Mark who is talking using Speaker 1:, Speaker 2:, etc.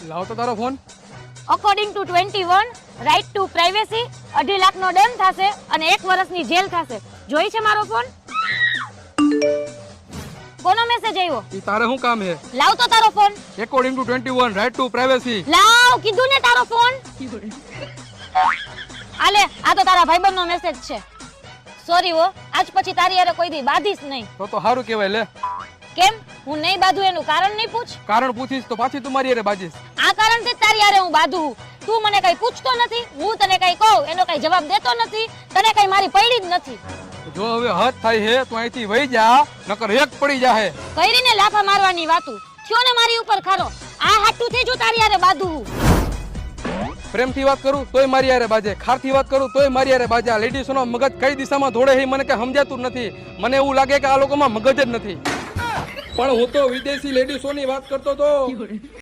Speaker 1: લાવ તો તારો phone.
Speaker 2: According to 21 right to privacy 2.5 લાખનો દંડ થશે અને 1 વર્ષની જેલ થશે. જોઈ છે મારો ફોન? કોનો મેસેજ આવ્યો?
Speaker 1: ઈ તારે શું કામ હે?
Speaker 2: લાવ તો તારો phone.
Speaker 1: According to 21 right to privacy.
Speaker 2: લાવ કીધું ને તારો ફોન. આલે આ તો તારા ભાઈબંધનો મેસેજ છે. સોરી હો, આજ પછી તારી હારે કોઈ દી બાધીશ નહીં.
Speaker 1: તો સારું કહેવાય. લે.
Speaker 2: કેમ? હું નહીં બાધું એનું કારણ નહીં પૂછ.
Speaker 1: કારણ પૂછીશ તો પાછી તું મારી હારે બાજીશ.
Speaker 2: આ કારણથી જ તારી હારે હું બાધું. તું મને કઈ પૂછતો નથી, હું તને કઈ કહું એનો કઈ જવાબ દેતો નથી, તને કઈ મારી પડી જ નથી.
Speaker 1: જો હવે હદ થાય હે તો અહીંથી વહી જા, નકર એક પડી જાહે.
Speaker 2: કઈરીને લાફા મારવાની વાતું થયો ને મારી ઉપર ખારો. આ હાટું થઈ જો તારી હારે બાધું.
Speaker 1: પ્રેમથી વાત કરું તોય મારી હારે બાજે, ખારથી વાત કરું તોય મારી હારે બાજે. આ લેડીઝોનો મગજ કઈ દિશામાં દોડે છે મને કઈ સમજાતું નથી. મને એવું લાગે કે આ લોકોમાં મગજ જ નથી. પણ હું તો વિદેશી લેડીઝોની વાત કરતો તો.